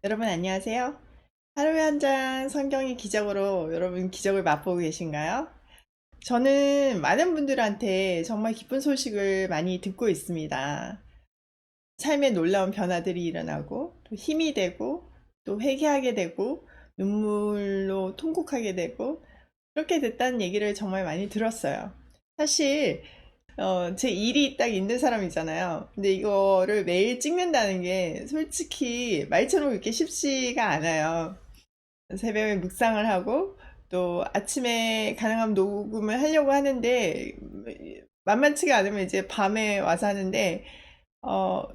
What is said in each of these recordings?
여러분 안녕하세요. 하루에 한 장 성경의 기적으로 여러분 기적을 맛보고 계신가요? 저는 많은 분들한테 정말 기쁜 소식을 많이 듣고 있습니다. 삶에 놀라운 변화들이 일어나고 또 힘이 되고 또 회개하게 되고 눈물로 통곡하게 되고 그렇게 됐다는 얘기를 정말 많이 들었어요. 사실 제 일이 딱 있는 사람이잖아요. 근데 이거를 매일 찍는다는 게 솔직히 말처럼 그렇게 쉽지가 않아요. 새벽에 묵상을 하고 또 아침에 가능하면 녹음을 하려고 하는데 만만치가 않으면 이제 밤에 와서 하는데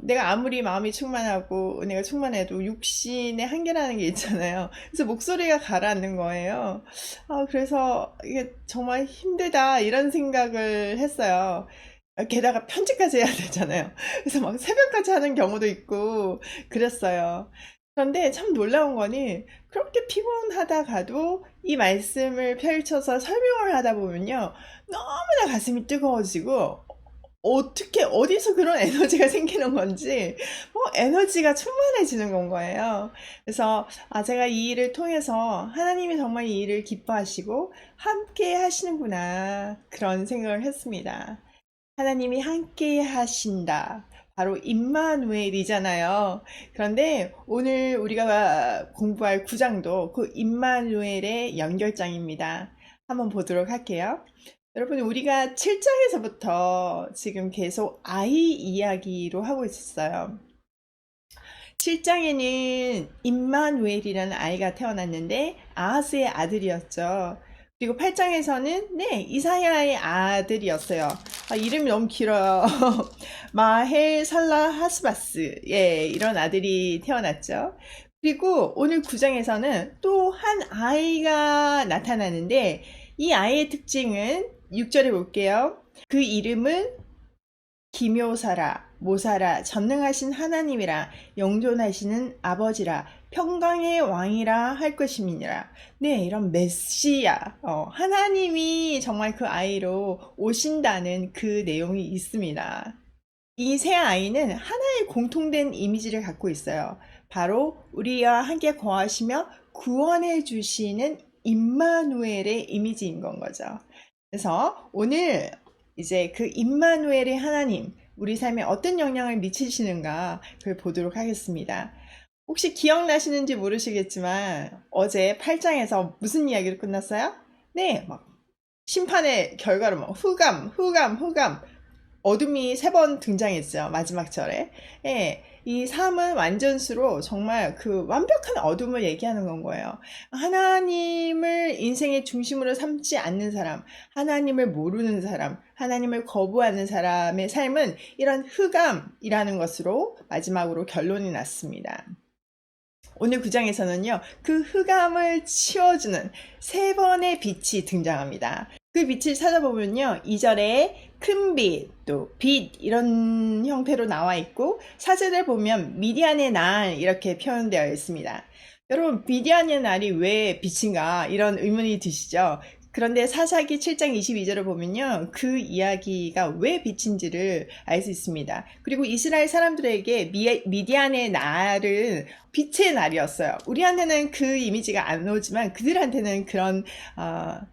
내가 아무리 마음이 충만하고 은혜가 충만해도 육신의 한계라는 게 있잖아요. 그래서 목소리가 가라앉는 거예요. 그래서 이게 정말 힘들다 이런 생각을 했어요. 게다가 편집까지 해야 되잖아요. 그래서 막 새벽까지 하는 경우도 있고 그랬어요. 그런데 참 놀라운 거니 그렇게 피곤하다가도 이 말씀을 펼쳐서 설명을 하다 보면요. 너무나 가슴이 뜨거워지고 어떻게 어디서 그런 에너지가 생기는 건지 에너지가 충만해지는 건 거예요. 그래서 제가 이 일을 통해서 하나님이 정말 이 일을 기뻐하시고 함께 하시는구나 그런 생각을 했습니다. 하나님이 함께 하신다. 바로 임마누엘이잖아요. 그런데 오늘 우리가 공부할 구장도 그 임마누엘의 연결장입니다. 한번 보도록 할게요. 여러분, 우리가 7장에서부터 지금 계속 아이 이야기로 하고 있었어요. 7장에는 임마누엘이라는 아이가 태어났는데 아하스의 아들이었죠. 그리고 8장에서는 이사야의 아들이었어요. 이름이 너무 길어요. 마헬 살라 하스바스 이런 아들이 태어났죠. 그리고 오늘 9장에서는 또 한 아이가 나타나는데 이 아이의 특징은 6절에 볼게요. 그 이름은 기묘사라, 모사라, 전능하신 하나님이라, 영존하시는 아버지라, 평강의 왕이라 할 것임이니라. 이런 메시아, 하나님이 정말 그 아이로 오신다는 그 내용이 있습니다. 이 새 아이는 하나의 공통된 이미지를 갖고 있어요. 바로 우리와 함께 거하시며 구원해 주시는 임마누엘의 이미지인 건 거죠. 그래서 오늘 이제 그 임마누엘의 하나님, 우리 삶에 어떤 영향을 미치시는가 그걸 보도록 하겠습니다. 혹시 기억나시는지 모르시겠지만 어제 8장에서 무슨 이야기로 끝났어요? 막 심판의 결과로 후감, 어둠이 3번 등장했죠. 마지막 절에. 이 삶은 완전수로 정말 그 완벽한 어둠을 얘기하는 건 거예요. 하나님을 인생의 중심으로 삼지 않는 사람, 하나님을 모르는 사람, 하나님을 거부하는 사람의 삶은 이런 흑암이라는 것으로 마지막으로 결론이 났습니다. 오늘 9장에서는요, 그 흑암을 치워주는 3번의 빛이 등장합니다. 그 빛을 찾아보면요, 2절에 큰 빛, 또 빛 이런 형태로 나와 있고 4절에 보면 미디안의 날 이렇게 표현되어 있습니다. 여러분, 미디안의 날이 왜 빛인가 이런 의문이 드시죠? 그런데 사사기 7장 22절을 보면요. 그 이야기가 왜 빛인지를 알 수 있습니다. 그리고 이스라엘 사람들에게 미디안의 날은 빛의 날이었어요. 우리한테는 그 이미지가 안 오지만 그들한테는 그런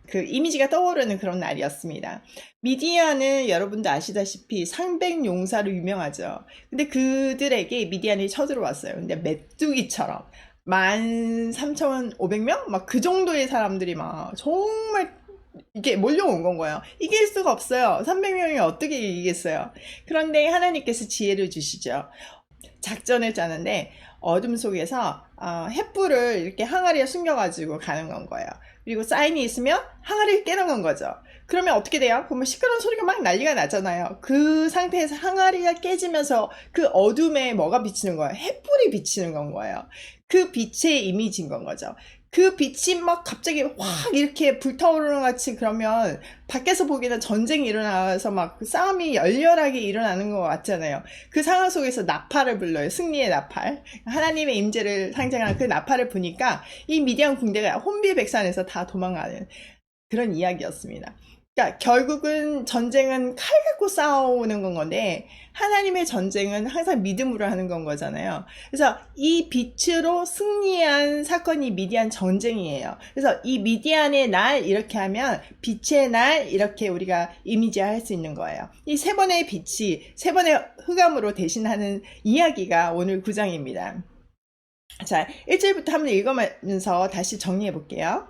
그 이미지가 떠오르는 그런 날이었습니다. 미디안은 여러분도 아시다시피 상백용사로 유명하죠. 근데 그들에게 미디안이 쳐들어왔어요. 근데 메뚜기처럼 13,500명? 막 그 정도의 사람들이 막 정말 이게 몰려온 건 거예요. 이길 수가 없어요. 300명이 어떻게 이기겠어요? 그런데 하나님께서 지혜를 주시죠. 작전을 짜는데 어둠 속에서 횃불을 이렇게 항아리에 숨겨가지고 가는 건 거예요. 그리고 사인이 있으면 항아리를 깨는 건 거죠. 그러면 어떻게 돼요? 그러면 시끄러운 소리가 막 난리가 나잖아요. 그 상태에서 항아리가 깨지면서 그 어둠에 뭐가 비치는 거예요? 횃불이 비치는 건 거예요. 그 빛의 이미지인 건 거죠. 그 빛이 막 갑자기 확 이렇게 불타오르는 같이 그러면 밖에서 보기에는 전쟁이 일어나서 막 싸움이 열렬하게 일어나는 것 같잖아요. 그 상황 속에서 나팔을 불러요. 승리의 나팔. 하나님의 임재를 상징하는 그 나팔을 부니까 이 미디안 군대가 혼비백산에서 다 도망가는 그런 이야기였습니다. 그러니까 결국은 전쟁은 칼 갖고 싸우는 건 건데 하나님의 전쟁은 항상 믿음으로 하는 건 거잖아요. 그래서 이 빛으로 승리한 사건이 미디안 전쟁이에요. 그래서 이 미디안의 날 이렇게 하면 빛의 날 이렇게 우리가 이미지할 수 있는 거예요. 이 세 번의 빛이 세 번의 흑암으로 대신하는 이야기가 오늘 9장입니다. 자, 1절부터 한번 읽으면서 다시 정리해 볼게요.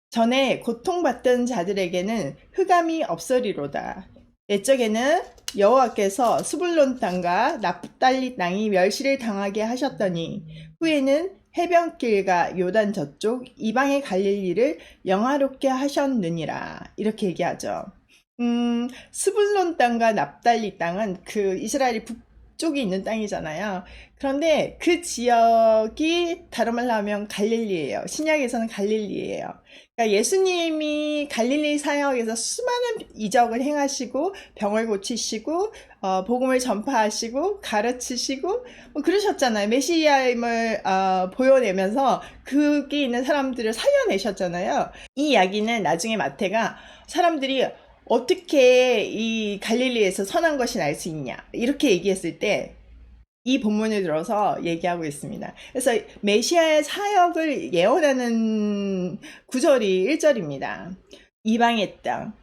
전에 고통받던 자들에게는 흑암이 없으리로다. 옛적에는 여호와께서 스불론 땅과 납달리 땅이 멸시를 당하게 하셨더니 후에는 해변길과 요단 저쪽 이방의 갈릴리를 영화롭게 하셨느니라. 이렇게 얘기하죠. 스불론 땅과 납달리 땅은 그 이스라엘이 북쪽에 있는 땅이잖아요. 그런데 그 지역이 다른 말로 하면 갈릴리예요. 신약에서는 갈릴리예요. 그러니까 예수님이 갈릴리 사역에서 수많은 이적을 행하시고 병을 고치시고 복음을 전파하시고 가르치시고 뭐 그러셨잖아요. 메시아임을 보여내면서 거기 있는 사람들을 살려내셨잖아요. 이 이야기는 나중에 마태가 사람들이 어떻게 이 갈릴리에서 선한 것이 날 수 있냐 이렇게 얘기했을 때 이 본문을 들어서 얘기하고 있습니다. 그래서 메시아의 사역을 예언하는 구절이 1절입니다. 이방의 땅,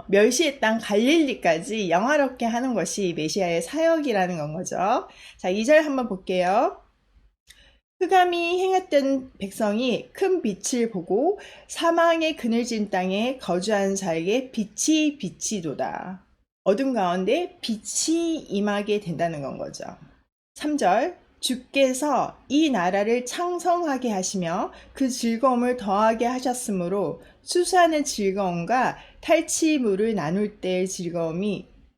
멸시의 땅 갈릴리까지 영화롭게 하는 것이 메시아의 사역이라는 건 거죠. 자, 2절 한번 볼게요. 흑암이 행했던 백성이 큰 빛을 보고 사망의 그늘진 땅에 거주한 자에게 빛이 비치도다. 어둠 가운데 빛이 임하게 된다는 건 거죠. 3절 주께서 이 나라를 창성하게 하시며 그 즐거움을 더하게 하셨으므로 수수하는 즐거움과 탈취물을 나눌 때의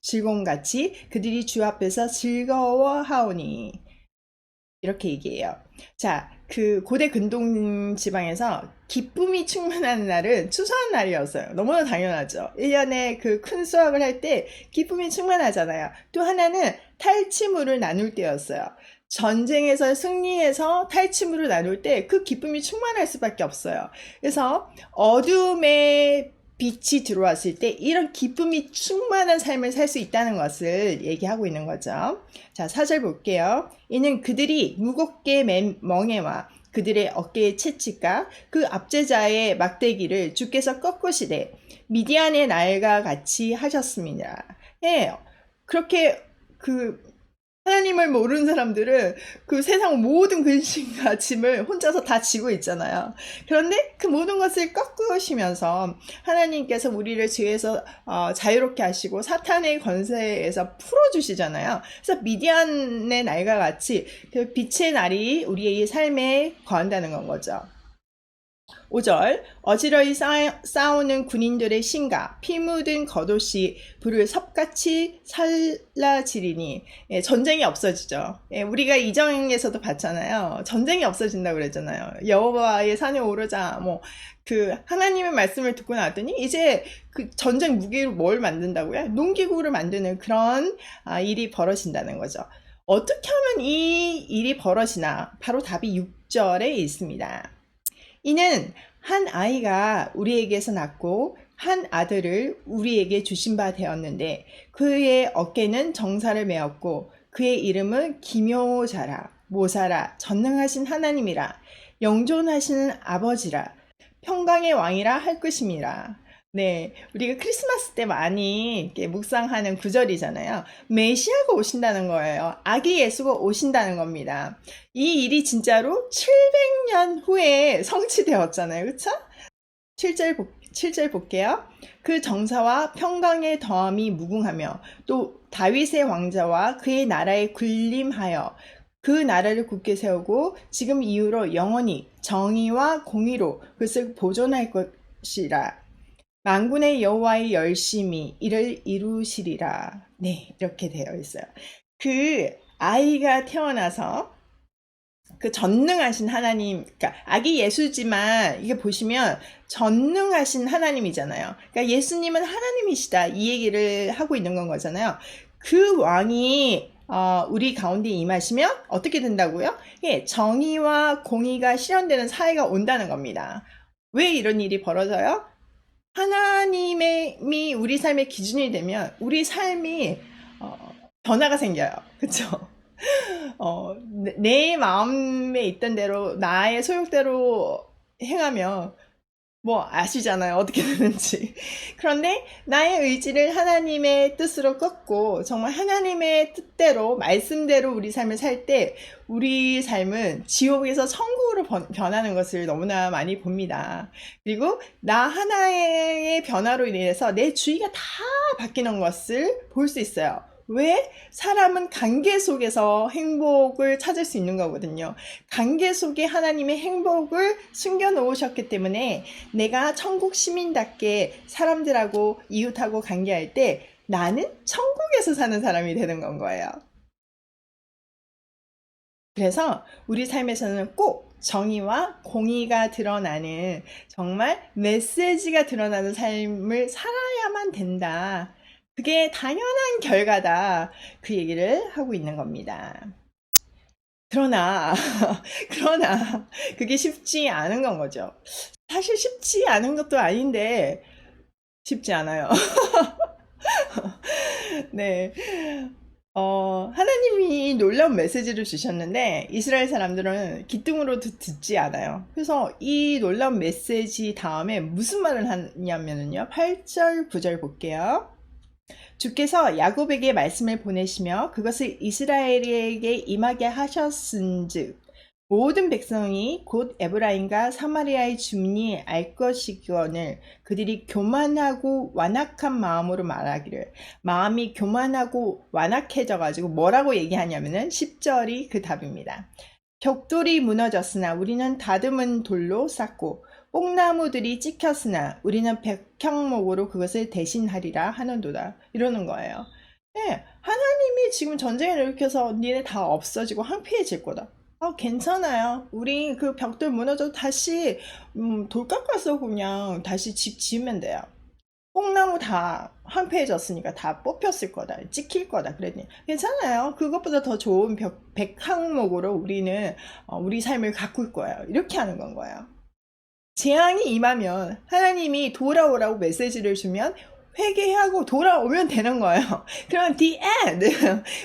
즐거움같이 그들이 주 앞에서 즐거워하오니 이렇게 얘기해요. 자, 그 고대 근동 지방에서 기쁨이 충만한 날은 추수한 날이었어요. 너무나 당연하죠. 1년에 그 큰 수확을 할 때 기쁨이 충만하잖아요. 또 하나는 탈취물을 나눌 때였어요. 전쟁에서 승리해서 탈취물을 나눌 때 그 기쁨이 충만할 수밖에 없어요. 그래서 어둠의 빛이 들어왔을 때 이런 기쁨이 충만한 삶을 살 수 있다는 것을 얘기하고 있는 거죠. 자, 4절 볼게요. 이는 그들이 무겁게 맨 멍에와 그들의 어깨의 채찍과 그 압제자의 막대기를 주께서 꺾으시되 미디안의 날과 같이 하셨습니다. 예, 그렇게 하나님을 모르는 사람들은 그 세상 모든 근심과 짐을 혼자서 다 지고 있잖아요. 그런데 그 모든 것을 꺾으시면서 하나님께서 우리를 죄에서 자유롭게 하시고 사탄의 권세에서 풀어주시잖아요. 그래서 미디안의 날과 같이 그 빛의 날이 우리의 삶에 거한다는 건 거죠. 5절 어지러이 싸우는 군인들의 신과 피 묻은 겉옷이 불을 섭같이 살라지리니 전쟁이 없어지죠. 우리가 이정에서도 봤잖아요. 전쟁이 없어진다고 그랬잖아요. 여호와의 산에 오르자 하나님의 말씀을 듣고 나왔더니 이제 그 전쟁 무기로 뭘 만든다고요? 농기구를 만드는 그런 일이 벌어진다는 거죠. 어떻게 하면 이 일이 벌어지나? 바로 답이 6절에 있습니다. 이는 한 아이가 우리에게서 낳고 한 아들을 우리에게 주신 바 되었는데 그의 어깨는 정사를 메었고 그의 이름은 기묘자라 모사라 전능하신 하나님이라 영존하시는 아버지라 평강의 왕이라 할 것임이라. 네, 우리가 크리스마스 때 많이 이렇게 묵상하는 구절이잖아요. 메시아가 오신다는 거예요. 아기 예수가 오신다는 겁니다. 이 일이 진짜로 700년 후에 성취되었잖아요. 그쵸? 7절 볼게요. 그 정사와 평강의 더함이 무궁하며 또 다윗의 왕자와 그의 나라에 군림하여 그 나라를 굳게 세우고 지금 이후로 영원히 정의와 공의로 그것을 보존할 것이라. 만군의 여호와의 열심히 이를 이루시리라. 네, 이렇게 되어 있어요. 그 아이가 태어나서 그 전능하신 하나님, 그러니까 아기 예수지만 이게 보시면 전능하신 하나님이잖아요. 그러니까 예수님은 하나님이시다 이 얘기를 하고 있는 건 거잖아요. 그 왕이 우리 가운데 임하시면 어떻게 된다고요? 예, 정의와 공의가 실현되는 사회가 온다는 겁니다. 왜 이런 일이 벌어져요? 하나님이 우리 삶의 기준이 되면 우리 삶이 변화가 생겨요. 그쵸? 내 마음에 있던 대로 나의 소욕대로 행하면 뭐 아시잖아요. 어떻게 되는지. 그런데 나의 의지를 하나님의 뜻으로 꺾고 정말 하나님의 뜻대로 말씀대로 우리 삶을 살 때 우리 삶은 지옥에서 천국으로 변하는 것을 너무나 많이 봅니다. 그리고 나 하나의 변화로 인해서 내 주위가 다 바뀌는 것을 볼 수 있어요. 왜? 사람은 관계 속에서 행복을 찾을 수 있는 거거든요. 관계 속에 하나님의 행복을 숨겨 놓으셨기 때문에 내가 천국 시민답게 사람들하고 이웃하고 관계할 때 나는 천국에서 사는 사람이 되는 건 거예요. 그래서 우리 삶에서는 꼭 정의와 공의가 드러나는 정말 메시지가 드러나는 삶을 살아야만 된다. 그게 당연한 결과다. 그 얘기를 하고 있는 겁니다. 그러나, 그러나, 그게 쉽지 않은 건 거죠. 사실 쉽지 않은 것도 아닌데, 쉽지 않아요. 네. 하나님이 놀라운 메시지를 주셨는데, 이스라엘 사람들은 귀뚱으로 듣지 않아요. 그래서 이 놀라운 메시지 다음에 무슨 말을 하냐면요. 8절, 9절 볼게요. 주께서 야곱에게 말씀을 보내시며 그것을 이스라엘에게 임하게 하셨은즉 모든 백성이 곧 에브라임과 사마리아의 주민이 알 것이거늘 그들이 교만하고 완악한 마음으로 말하기를. 마음이 교만하고 완악해져 가지고 뭐라고 얘기하냐면은 10절이 그 답입니다. 벽돌이 무너졌으나 우리는 다듬은 돌로 쌓고 뽕나무들이 찍혔으나 우리는 백향목으로 그것을 대신하리라 하는도다. 이러는 거예요. 네, 하나님이 지금 전쟁을 일으켜서 니네 다 없어지고 황폐해질 거다. 괜찮아요. 우리 그 벽돌 무너져도 다시 돌 깎아서 그냥 다시 집 지으면 돼요. 뽕나무 다 황폐해졌으니까 다 뽑혔을 거다. 찍힐 거다. 그랬더니 괜찮아요. 그것보다 더 좋은 백항목으로 우리는 우리 삶을 가꿀 거예요. 이렇게 하는 건 거예요. 재앙이 임하면 하나님이 돌아오라고 메시지를 주면 회개하고 돌아오면 되는 거예요. 그러면 the end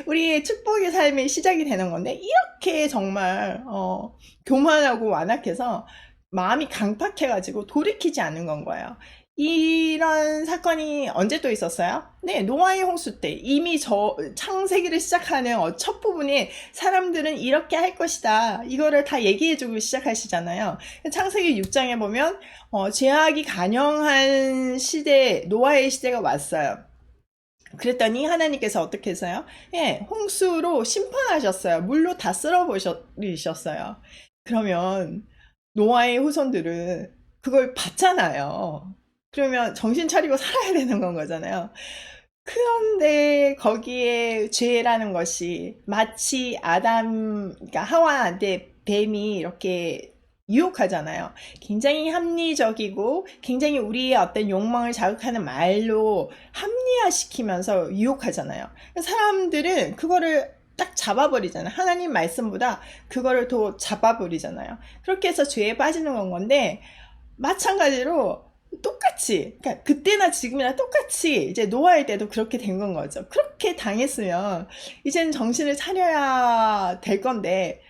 우리의 축복의 삶의 시작이 되는 건데 이렇게 정말 교만하고 완악해서 마음이 강팍해가지고 돌이키지 않는 건 거예요. 이런 사건이 언제 또 있었어요? 네, 노아의 홍수 때 이미 창세기를 시작하는 첫 부분에 사람들은 이렇게 할 것이다. 이거를 다 얘기해주고 시작하시잖아요. 창세기 6장에 보면 죄악이 간영한 시대, 노아의 시대가 왔어요. 그랬더니 하나님께서 어떻게 했어요? 예, 홍수로 심판하셨어요. 물로 다 쓸어버리셨어요. 그러면 노아의 후손들은 그걸 봤잖아요. 그러면 정신 차리고 살아야 되는 건 거잖아요. 그런데 거기에 죄라는 것이 마치 그러니까 하와한테 뱀이 이렇게 유혹하잖아요. 굉장히 합리적이고 굉장히 우리의 어떤 욕망을 자극하는 말로 합리화시키면서 유혹하잖아요. 사람들은 그거를 딱 잡아버리잖아요. 하나님 말씀보다 그거를 더 잡아버리잖아요. 그렇게 해서 죄에 빠지는 건 건데 마찬가지로 똑같이, 그러니까 그때나 지금이나 똑같이 이제 노아일 때도 그렇게 된 건 거죠. 그렇게 당했으면 이제는 정신을 차려야 될 건데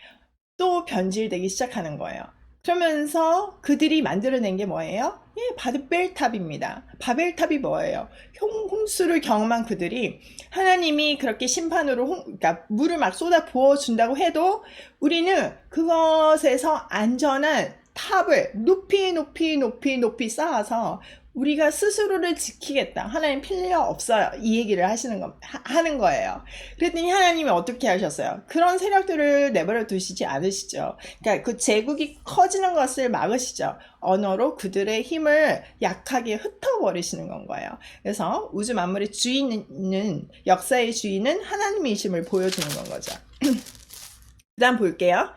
또 변질되기 시작하는 거예요. 그러면서 그들이 만들어낸 게 뭐예요? 예, 바벨탑입니다. 바벨탑이 뭐예요? 홍수를 경험한 그들이 하나님이 그렇게 심판으로 그러니까 물을 막 쏟아 부어준다고 해도 우리는 그것에서 안전한 탑을 높이 쌓아서 우리가 스스로를 지키겠다. 하나님 필요 없어요. 이 얘기를 하는 거예요. 그랬더니 하나님이 어떻게 하셨어요? 그런 세력들을 내버려 두시지 않으시죠. 그러니까 그 제국이 커지는 것을 막으시죠. 언어로 그들의 힘을 약하게 흩어버리시는 건 거예요. 그래서 우주 만물의 주인은, 역사의 주인은 하나님이심을 보여주는 건 거죠. 그 다음 볼게요.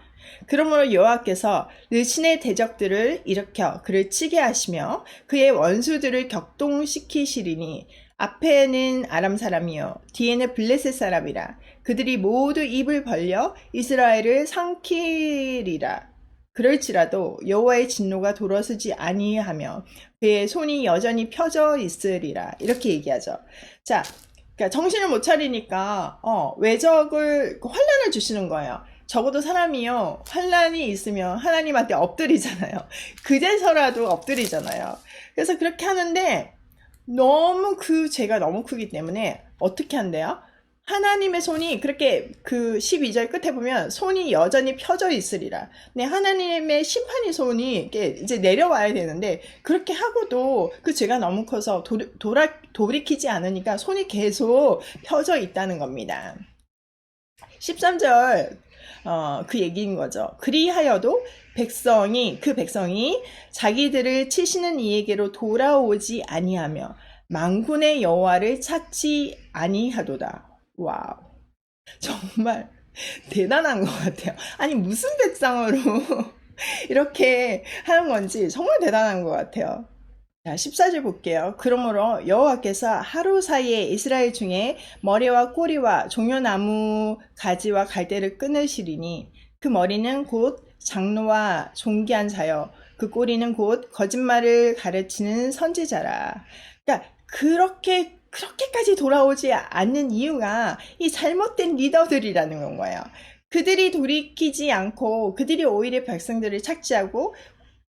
그러므로 여호와께서 르신의 대적들을 일으켜 그를 치게 하시며 그의 원수들을 격동시키시리니 앞에는 아람 사람이요 뒤에는 블레셋 사람이라 그들이 모두 입을 벌려 이스라엘을 삼키리라. 그럴지라도 여호와의 진노가 돌아서지 아니하며 그의 손이 여전히 펴져 있으리라. 이렇게 얘기하죠. 자, 그러니까 정신을 못 차리니까 외적을 환난을 주시는 거예요. 적어도 사람이요, 환난이 있으면 하나님한테 엎드리잖아요. 그제서라도 엎드리잖아요. 그래서 그렇게 하는데 너무 그 죄가 너무 크기 때문에 어떻게 한대요? 하나님의 손이 그렇게 그 12절 끝에 보면 손이 여전히 펴져 있으리라. 네, 하나님의 심판의 손이 이렇게 이제 내려와야 되는데 그렇게 하고도 그 죄가 너무 커서 돌이키지 않으니까 손이 계속 펴져 있다는 겁니다. 13절 그 얘기인 거죠. 그리하여도 그 백성이 자기들을 치시는 이에게로 돌아오지 아니하며 만군의 여호와를 찾지 아니하도다. 와우, 정말 대단한 것 같아요. 아니 무슨 백성으로 이렇게 하는 건지 정말 대단한 것 같아요. 자, 14절 볼게요. 그러므로 여호와께서 하루 사이에 이스라엘 중에 머리와 꼬리와 종려나무 가지와 갈대를 끊으시리니 그 머리는 곧 장로와 존귀한 자여 그 꼬리는 곧 거짓말을 가르치는 선지자라. 그러니까 그렇게까지 돌아오지 않는 이유가 이 잘못된 리더들이라는 거예요. 그들이 돌이키지 않고 그들이 오히려 백성들을 착지하고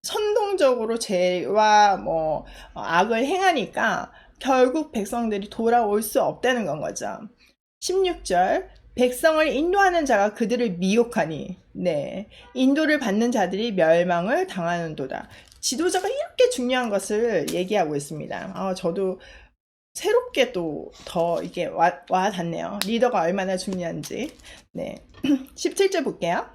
선동적으로 죄와 악을 행하니까 결국 백성들이 돌아올 수 없다는 건 거죠. 16절 백성을 인도하는 자가 그들을 미혹하니 네, 인도를 받는 자들이 멸망을 당하는도다. 지도자가 이렇게 중요한 것을 얘기하고 있습니다. 저도 새롭게 또 더 이게 와 닿네요. 리더가 얼마나 중요한지. 네. 17절 볼게요.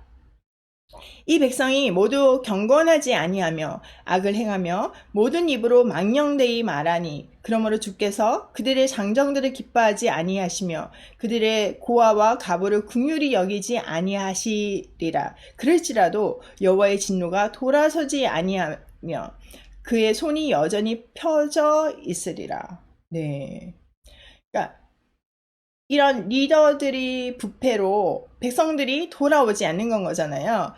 이 백성이 모두 경건하지 아니하며 악을 행하며 모든 입으로 망령되이 말하니 그러므로 주께서 그들의 장정들을 기뻐하지 아니하시며 그들의 고아와 가부를 긍휼히 여기지 아니하시리라. 그럴지라도 여호와의 진노가 돌아서지 아니하며 그의 손이 여전히 펴져 있으리라. 네. 그러니까 이런 리더들이 부패로 백성들이 돌아오지 않는 건 거잖아요.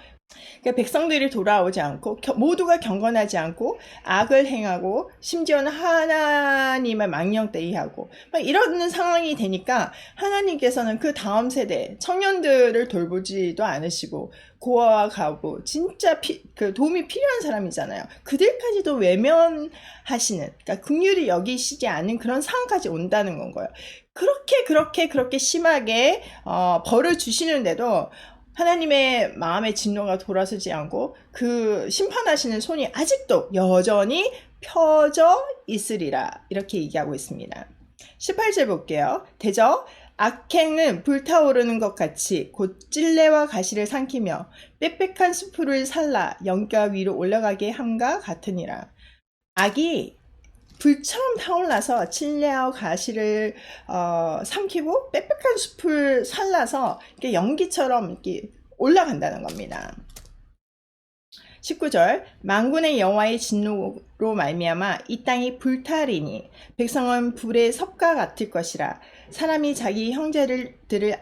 그러니까 백성들이 돌아오지 않고 모두가 경건하지 않고 악을 행하고 심지어는 하나님을 망령되이하고 막 이러는 상황이 되니까 하나님께서는 그 다음 세대 청년들을 돌보지도 않으시고 고아와 가부 진짜 그 도움이 필요한 사람이잖아요. 그들까지도 외면하시는, 그러니까 긍휼히 여기시지 않은 그런 상황까지 온다는 건 거예요. 그렇게 심하게 벌을 주시는데도 하나님의 마음의 진노가 돌아서지 않고 그 심판하시는 손이 아직도 여전히 펴져 있으리라. 이렇게 얘기하고 있습니다. 18절 볼게요. 대저 악행은 불타오르는 것 같이 곧 찔레와 가시를 삼키며 빽빽한 수풀을 살라 영가 위로 올라가게 함과 같으니라. 악이 불처럼 타올라서 찔레와 가시를 삼키고 빽빽한 숲을 살라서 이렇게 연기처럼 이렇게 올라간다는 겁니다. 19절 만군의 여호와의 진노로 말미암아 이 땅이 불타리니 백성은 불의 섭과 같을 것이라. 사람이 자기 형제들을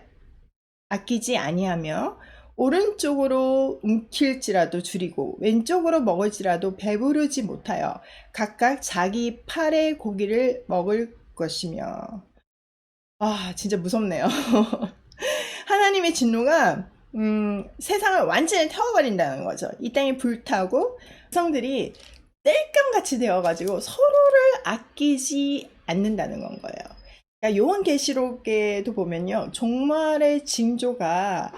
아끼지 아니하며 오른쪽으로 움킬지라도 줄이고 왼쪽으로 먹을지라도 배부르지 못하여 각각 자기 팔의 고기를 먹을 것이며. 진짜 무섭네요. 하나님의 진노가 세상을 완전히 태워버린다는 거죠. 이 땅이 불타고 백성들이 땔감같이 되어가지고 서로를 아끼지 않는다는 건 거예요. 그러니까 요한계시록에도 보면요, 종말의 징조가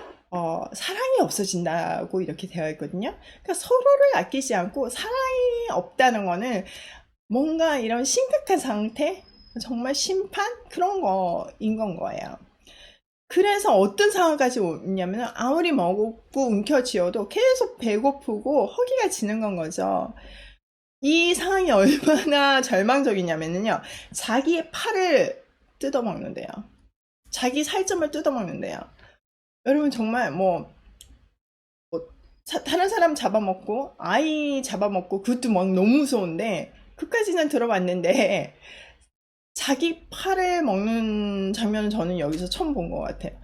사랑이 없어진다고 이렇게 되어 있거든요. 그러니까 서로를 아끼지 않고 사랑이 없다는 거는 뭔가 이런 심각한 상태, 정말 심판 그런 거인 건 거예요. 그래서 어떤 상황까지 오냐면 아무리 먹고 움켜쥐어도 계속 배고프고 허기가 지는 건 거죠. 이 상황이 얼마나 절망적이냐면요, 자기의 팔을 뜯어먹는데요. 자기 살점을 뜯어먹는데요. 여러분 정말 다른 사람 잡아먹고 아이 잡아먹고 그것도 막 너무 무서운데 그까지는 들어봤는데 자기 팔을 먹는 장면은 저는 여기서 처음 본 것 같아요.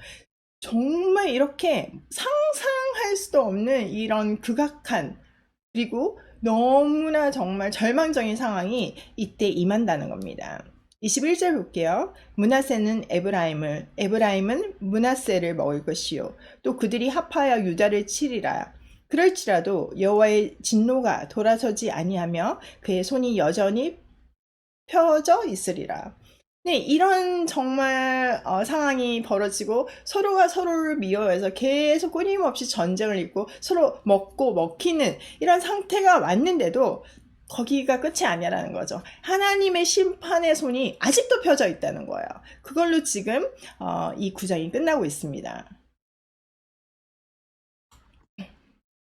정말 이렇게 상상할 수도 없는 이런 극악한, 그리고 너무나 정말 절망적인 상황이 이때 임한다는 겁니다. 21절 볼게요. 므낫세는 에브라임은 므낫세를 먹을 것이요 또 그들이 합하여 유다를 치리라. 그럴지라도 여호와의 진노가 돌아서지 아니하며 그의 손이 여전히 펴져 있으리라. 네, 이런 정말 상황이 벌어지고 서로가 서로를 미워해서 계속 끊임없이 전쟁을 일고 서로 먹고 먹히는 이런 상태가 왔는데도 거기가 끝이 아니라는 거죠. 하나님의 심판의 손이 아직도 펴져 있다는 거예요. 그걸로 지금 이 구장이 끝나고 있습니다.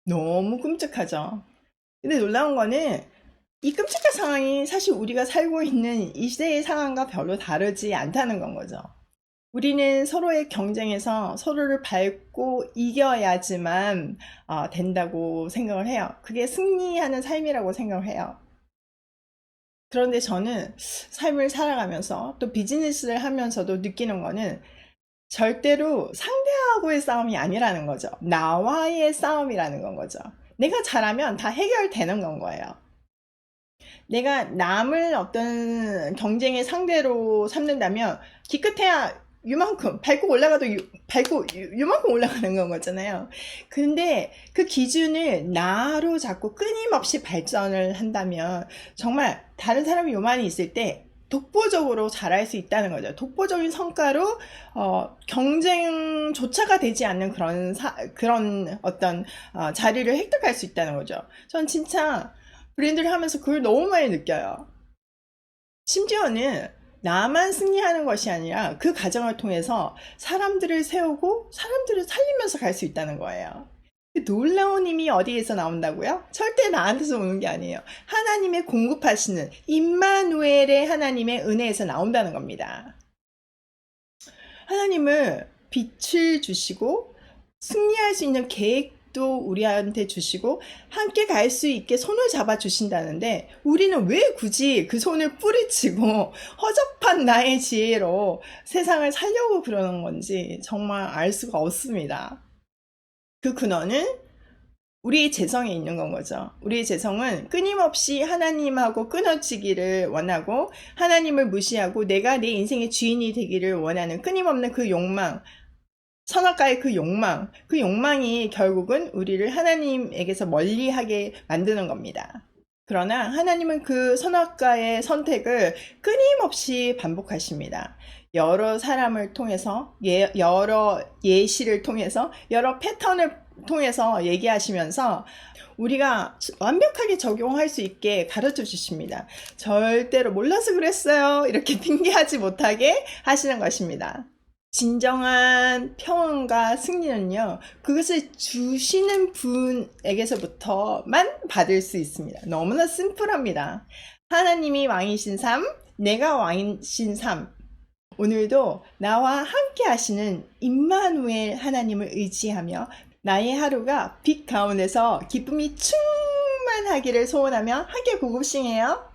너무 끔찍하죠. 근데 놀라운 거는 이 끔찍한 상황이 사실 우리가 살고 있는 이 시대의 상황과 별로 다르지 않다는 건 거죠. 우리는 서로의 경쟁에서 서로를 밟고 이겨야지만 된다고 생각을 해요. 그게 승리하는 삶이라고 생각을 해요. 그런데 저는 삶을 살아가면서 또 비즈니스를 하면서도 느끼는 거는 절대로 상대하고의 싸움이 아니라는 거죠. 나와의 싸움이라는 건 거죠. 내가 잘하면 다 해결되는 건 거예요. 내가 남을 어떤 경쟁의 상대로 삼는다면 기껏해야 요만큼 밟고 올라가도 요만큼 올라가는 건 거잖아요. 근데 그 기준을 나로 잡고 끊임없이 발전을 한다면 정말 다른 사람이 요만히 있을 때 독보적으로 잘할 수 있다는 거죠. 독보적인 성과로 경쟁조차가 되지 않는 그런 어떤 자리를 획득할 수 있다는 거죠. 전 진짜 브랜드를 하면서 그걸 너무 많이 느껴요. 심지어는 나만 승리하는 것이 아니라 그 과정을 통해서 사람들을 세우고 사람들을 살리면서 갈 수 있다는 거예요. 놀라운 힘이 어디에서 나온다고요? 절대 나한테서 오는 게 아니에요. 하나님의 공급하시는 임마누엘의 하나님의 은혜에서 나온다는 겁니다. 하나님을 빛을 주시고 승리할 수 있는 계획도 우리한테 주시고 함께 갈 수 있게 손을 잡아 주신다는데 우리는 왜 굳이 그 손을 뿌리치고 허접한 나의 지혜로 세상을 살려고 그러는 건지 정말 알 수가 없습니다. 그 근원은 우리의 재성에 있는 건 거죠. 우리의 재성은 끊임없이 하나님하고 끊어지기를 원하고 하나님을 무시하고 내가 내 인생의 주인이 되기를 원하는 끊임없는 그 욕망, 선악과의 그 욕망이 결국은 우리를 하나님에게서 멀리하게 만드는 겁니다. 그러나 하나님은 그 선악과의 선택을 끊임없이 반복하십니다. 여러 사람을 통해서, 여러 예시를 통해서, 여러 패턴을 통해서 얘기하시면서 우리가 완벽하게 적용할 수 있게 가르쳐 주십니다. 절대로 몰라서 그랬어요. 이렇게 핑계하지 못하게 하시는 것입니다. 진정한 평안과 승리는요, 그것을 주시는 분에게서부터만 받을 수 있습니다. 너무나 심플합니다. 하나님이 왕이신 삶, 내가 왕이신 삶. 오늘도 나와 함께 하시는 임마누엘 하나님을 의지하며 나의 하루가 빛 가운데서 기쁨이 충만하기를 소원하며 함께 고급싱해요.